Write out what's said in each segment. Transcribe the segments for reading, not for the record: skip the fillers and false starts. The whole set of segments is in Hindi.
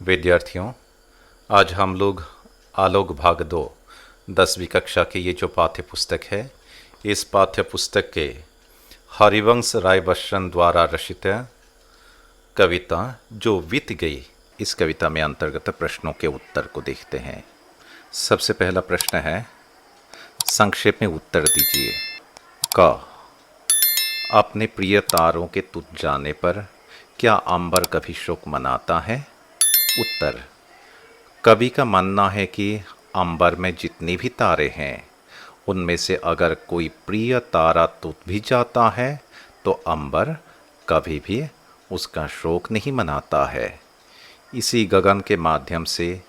विद्यार्थियों, आज हम लोग आलोक भाग 2 10वीं कक्षा की ये जो पाठ्य पुस्तक है, इस पाठ्य पुस्तक के हरिवंश राय बच्चन द्वारा रचित कविता जो बीत गई, इस कविता में अंतर्गत प्रश्नों के उत्तर को देखते हैं। सबसे पहला प्रश्न है, संक्षेप में उत्तर दीजिए। क, अपने प्रिय तारों के टूट जाने पर क्या अंबर कभी शोक मनाता है? उत्तर, कवि का मानना है कि अंबर में जितने भी तारे हैं, उनमें से अगर कोई प्रिय तारा टूट भी जाता है तो अंबर कभी भी उसका शोक नहीं मनाता है। इसी गगन के माध्यम से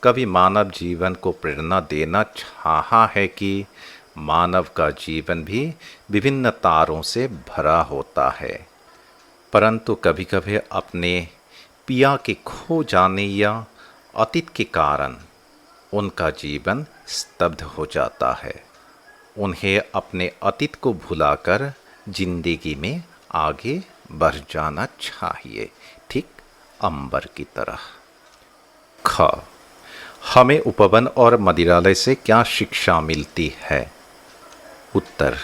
कवि मानव जीवन को प्रेरणा देना चाहा है कि मानव का जीवन भी विभिन्न तारों से भरा होता है, परंतु कभी कभी अपने पिया के खो जाने या अतीत के कारण उनका जीवन स्तब्ध हो जाता है। उन्हें अपने अतीत को भुलाकर जिंदगी में आगे बढ़ जाना चाहिए, ठीक अंबर की तरह। ख, हमें उपवन और मदिरालय से क्या शिक्षा मिलती है? उत्तर,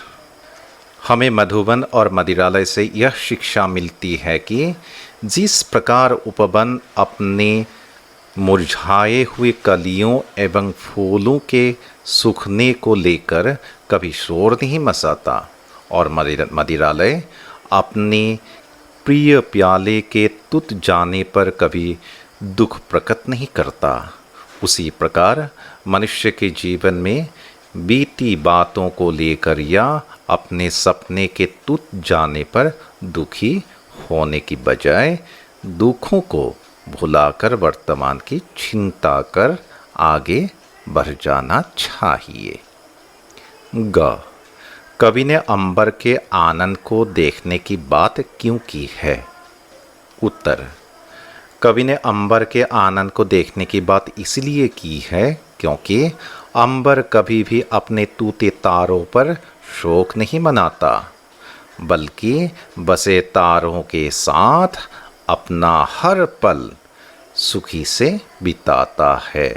हमें मधुबन और मदिरालय से यह शिक्षा मिलती है कि जिस प्रकार उपवन अपने मुरझाए हुए कलियों एवं फूलों के सूखने को लेकर कभी शोर नहीं मचाता और मदिरालय अपने प्रिय प्याले के टूट जाने पर कभी दुख प्रकट नहीं करता, उसी प्रकार मनुष्य के जीवन में बीती बातों को लेकर या अपने सपने के टूट जाने पर दुखी होने की बजाय दुखों को भुलाकर वर्तमान की चिंता कर आगे बढ़ जाना चाहिए। ग, कवि ने अंबर के आनंद को देखने की बात क्यों की है? उत्तर, कवि ने अंबर के आनंद को देखने की बात इसलिए की है क्योंकि अंबर कभी भी अपने टूटे तारों पर शोक नहीं मनाता, बल्कि बसे तारों के साथ अपना हर पल सुखी से बिताता है।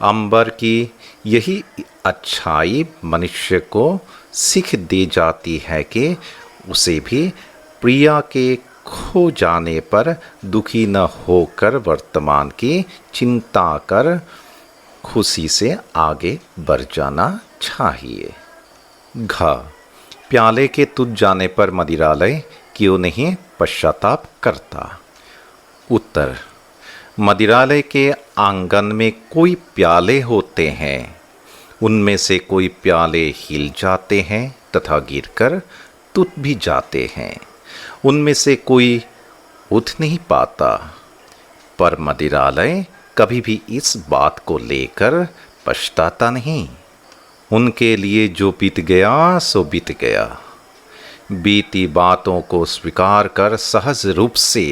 अंबर की यही अच्छाई मनुष्य को सीख दे जाती है कि उसे भी प्रिया के खो जाने पर दुखी न होकर वर्तमान की चिंता कर खुशी से आगे बढ़ जाना चाहिए। घ, प्याले के टूट जाने पर मदिरालय क्यों नहीं पश्चाताप करता? उत्तर, मदिरालय के आंगन में कोई प्याले होते हैं, उनमें से कोई प्याले हिल जाते हैं तथा गिरकर टूट भी जाते हैं, उनमें से कोई उठ नहीं पाता, पर मदिरालय कभी भी इस बात को लेकर पछताता नहीं। उनके लिए जो बीत गया सो बीत गया, बीती बातों को स्वीकार कर सहज रूप से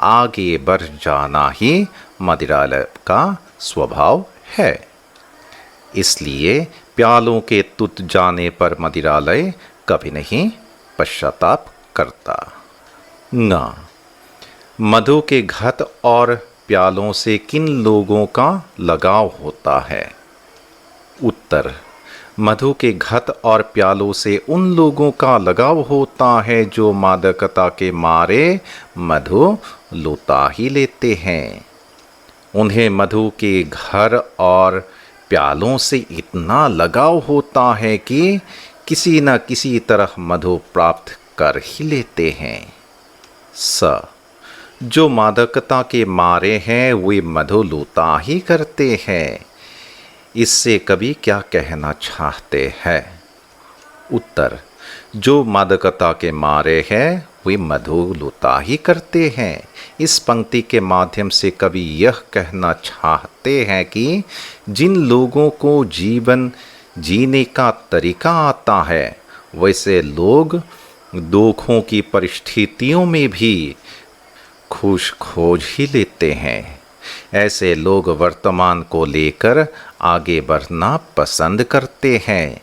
आगे बढ़ जाना ही मदिरालय का स्वभाव है। इसलिए प्यालों के टूट जाने पर मदिरालय कभी नहीं पश्चाताप करता। न, मधु के घट और प्यालों से किन लोगों का लगाव होता है? उत्तर, मधु के घट और प्यालों से उन लोगों का लगाव होता है जो मादकता के मारे मधु लुटा ही लेते हैं। उन्हें मधु के घर और प्यालों से इतना लगाव होता है कि किसी न किसी तरह मधु प्राप्त कर ही लेते हैं। स, जो मादकता के मारे हैं वे मधु लूटा ही करते हैं। इससे कवि क्या कहना चाहते हैं? उत्तर, जो मादकता के मारे हैं वे मधु लूटा ही करते हैं। इस पंक्ति के माध्यम से कवि यह कहना चाहते हैं कि जिन लोगों को जीवन जीने का तरीका आता है, वैसे लोग दुखों की परिस्थितियों में भी खुश खोज ही लेते हैं। ऐसे लोग वर्तमान को लेकर आगे बढ़ना पसंद करते हैं,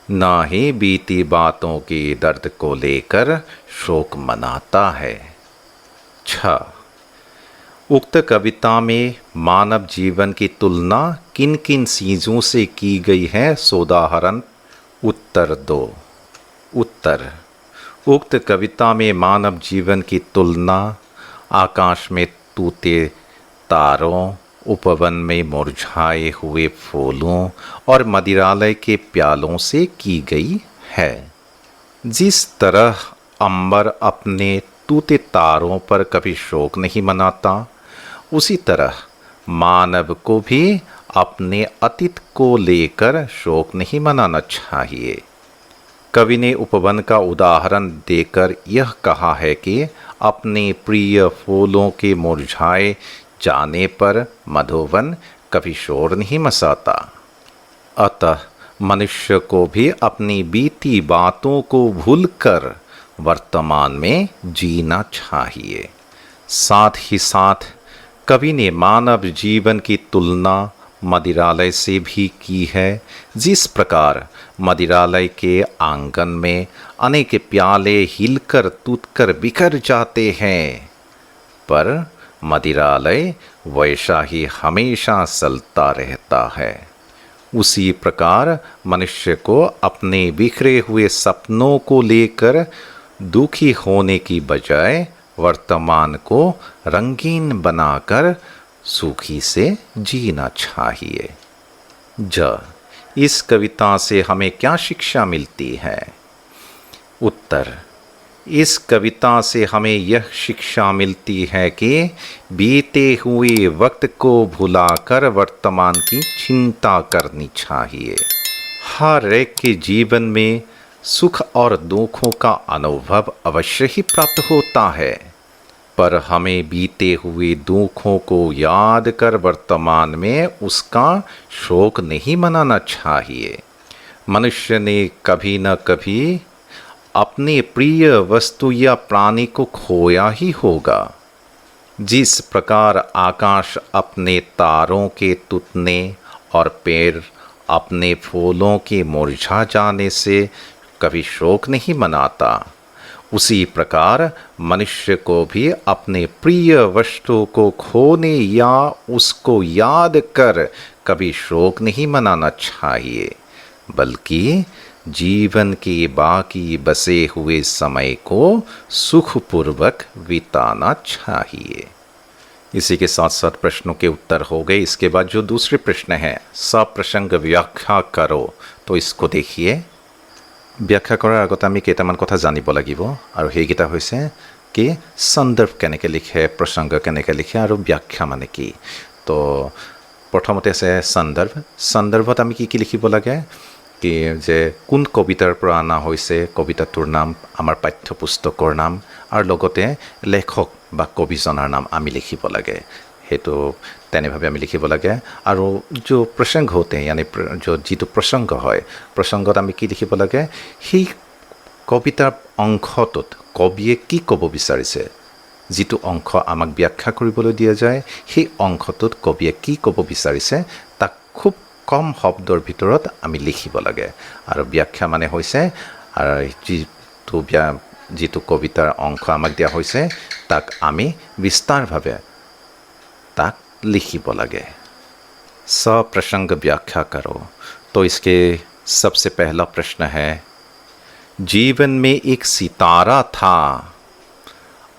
ना ही बीती बातों की दर्द को लेकर शोक मनाता है। 6, उक्त कविता में मानव जीवन की तुलना किन किन चीज़ों से की गई है, सोदाहरण उत्तर दो। उत्तर, उक्त कविता में मानव जीवन की तुलना आकाश में तूते तारों, उपवन में मुरझाए हुए फूलों और मदिरालय के प्यालों से की गई है। जिस तरह अंबर अपने तूते तारों पर कभी शोक नहीं मनाता, उसी तरह मानव को भी अपने अतीत को लेकर शोक नहीं मनाना चाहिए। कवि ने उपवन का उदाहरण देकर यह कहा है कि अपने प्रिय फूलों के मुरझाए जाने पर मधुवन कभी शोर नहीं मचाता। अतः मनुष्य को भी अपनी बीती बातों को भूलकर वर्तमान में जीना चाहिए। साथ ही साथ कवि ने मानव जीवन की तुलना मदिरालय से भी की है। जिस प्रकार मदिरालय के आंगन में अनेक प्याले हिलकर टूटकर बिखर जाते हैं, पर मदिरालय वैसा ही हमेशा चलता रहता है, उसी प्रकार मनुष्य को अपने बिखरे हुए सपनों को लेकर दुखी होने की बजाय वर्तमान को रंगीन बनाकर सुखी से जीना चाहिए। इस कविता से हमें क्या शिक्षा मिलती है? उत्तर, इस कविता से हमें यह शिक्षा मिलती है कि बीते हुए वक्त को भुलाकर वर्तमान की चिंता करनी चाहिए। हर एक के जीवन में सुख और दुखों का अनुभव अवश्य ही प्राप्त होता है, पर हमें बीते हुए दुखों को याद कर वर्तमान में उसका शोक नहीं मनाना चाहिए। मनुष्य ने कभी न कभी अपने प्रिय वस्तु या प्राणी को खोया ही होगा। जिस प्रकार आकाश अपने तारों के टूटने और पेड़ अपने फूलों के मुरझा जाने से कभी शोक नहीं मनाता, उसी प्रकार मनुष्य को भी अपने प्रिय वस्तु को खोने या उसको याद कर कभी शोक नहीं मनाना चाहिए, बल्कि जीवन के बाकी बसे हुए समय को सुखपूर्वक बिताना चाहिए। इसी के साथ साथ प्रश्नों के उत्तर हो गए। इसके बाद जो दूसरे प्रश्न है, सप्रसंग व्याख्या करो, तो इसको देखिए। व्याख्या কৰাৰ আগতে আমি কেইটামান কথা জানিব লাগিব, আৰু সেইকেইটা হৈছে কি সন্দৰ্ভ কেনেকৈ লিখে, প্ৰসংগ কেনেকৈ লিখে, আৰু ব্যাখ্যা মানে কি। তো প্ৰথমতে আছে সন্দৰ্ভ। সন্দৰ্ভত আমি কি কি লিখিব লাগে, কি যে কোন কবিতাৰ পৰা অনা হৈছে, কবিতাটোৰ নাম, আমাৰ পাঠ্যপুস্তকৰ নাম, আৰু লগতে লেখক বা কবিজনৰ নাম আমি লিখিব লাগে। সেইটো তেনেভাৱে আমি লিখিব লাগে। আৰু जो प्रसंग होते हैं, यानी যিটো প্ৰসংগ হয়, প্ৰসংগত আমি কি লিখিব লাগে, সেই কবিতাৰ অংশটোত কবিয়ে কি ক'ব বিচাৰিছে, যিটো অংশ আমাক ব্যাখ্যা কৰিবলৈ দিয়া যায়, সেই অংশটোত কবিয়ে কি ক'ব বিচাৰিছে তাক খুব কম শব্দৰ ভিতৰত আমি লিখিব লাগে। আৰু ব্যাখ্যা মানে হৈছে যিটো কবিতাৰ অংশ আমাক দিয়া হৈছে তাক আমি বিস্তাৰভাৱে ताक लिखिब लगे। सप्रसंग व्याख्या करो। तो इसके सबसे पहला प्रश्न है, जीवन में एक सितारा था,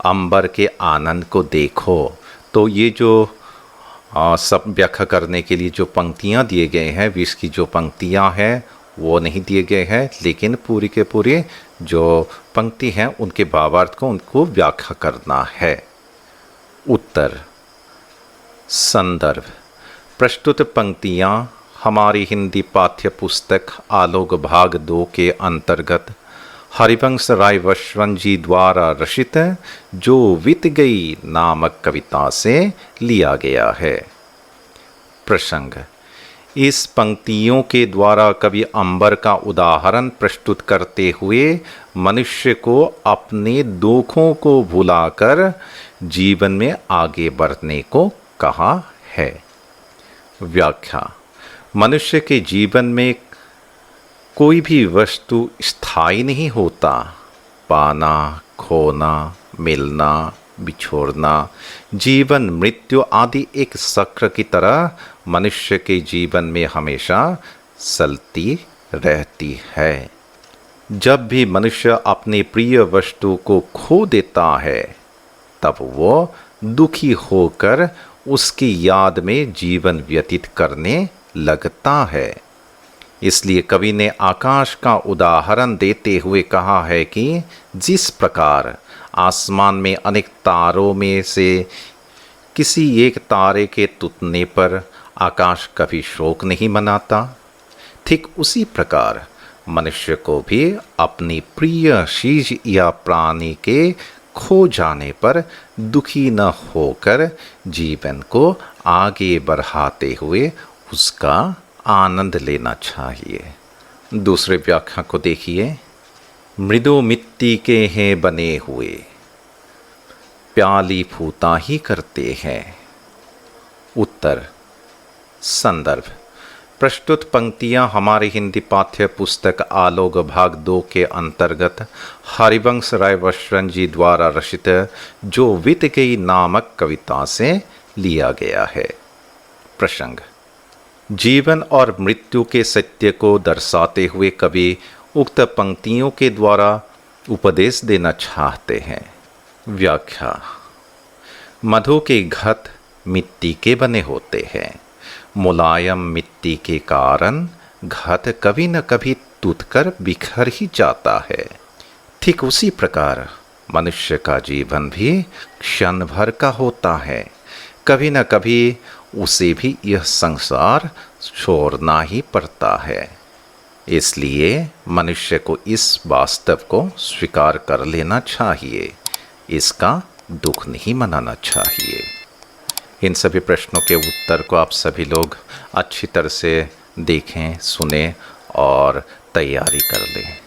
अंबर के आनंद को देखो। तो ये जो सब व्याख्या करने के लिए जो पंक्तियाँ दिए गए हैं, 20 की जो पंक्तियाँ हैं वो नहीं दिए गए हैं, लेकिन पूरी के पूरी जो पंक्ति हैं उनके भावार्थ को उनको व्याख्या करना है। उत्तर, संदर्भ। प्रस्तुत पंक्तियाँ हमारी हिंदी पाठ्य पुस्तक आलोक भाग 2 के अंतर्गत हरिवंश राय वसवंत जी द्वारा रचित जो बीत गई नामक कविता से लिया गया है। प्रसंग। इस पंक्तियों के द्वारा कवि अंबर का उदाहरण प्रस्तुत करते हुए मनुष्य को अपने दुखों को भुलाकर जीवन में आगे बढ़ने को कहा है। व्याख्या। मनुष्य के जीवन में कोई भी वस्तु स्थायी नहीं होता। पाना, खोना, मिलना, बिछोड़ना, जीवन मृत्यु आदि एक चक्र की तरह मनुष्य के जीवन में हमेशा चलती रहती है। जब भी मनुष्य अपनी प्रिय वस्तु को खो देता है तब वो दुखी होकर उसकी याद में जीवन व्यतीत करने लगता है। इसलिए कवि ने आकाश का उदाहरण देते हुए कहा है कि जिस प्रकार आसमान में अनेक तारों में से किसी एक तारे के टूटने पर आकाश कभी शोक नहीं मनाता, ठीक उसी प्रकार मनुष्य को भी अपनी प्रिय चीज या प्राणी के खो जाने पर दुखी न होकर जीवन को आगे बढ़ाते हुए उसका आनंद लेना चाहिए। दूसरे व्याख्या को देखिए। मृदु मिट्टी के हैं बने हुए, प्याली फूटा ही करते हैं। उत्तर। संदर्भ। प्रस्तुत पंक्तियां हमारी हिंदी पाठ्य पुस्तक आलोक भाग 2 के अंतर्गत हरिवंश राय बच्चन जी द्वारा रचित जो बीत गई नामक कविता से लिया गया है। प्रसंग। जीवन और मृत्यु के सत्य को दर्शाते हुए कवि उक्त पंक्तियों के द्वारा उपदेश देना चाहते हैं। व्याख्या। मधु के घट मिट्टी के बने होते हैं। मुलायम मिट्टी के कारण घट कभी न कभी टूटकर बिखर ही जाता है। ठीक उसी प्रकार मनुष्य का जीवन भी क्षण भर का होता है। कभी न कभी उसे भी यह संसार छोड़ना ही पड़ता है। इसलिए मनुष्य को इस वास्तव को स्वीकार कर लेना चाहिए, इसका दुख नहीं मनाना चाहिए। इन सभी प्रश्नों के उत्तर को आप सभी लोग अच्छी तरह से देखें, सुनें और तैयारी कर लें।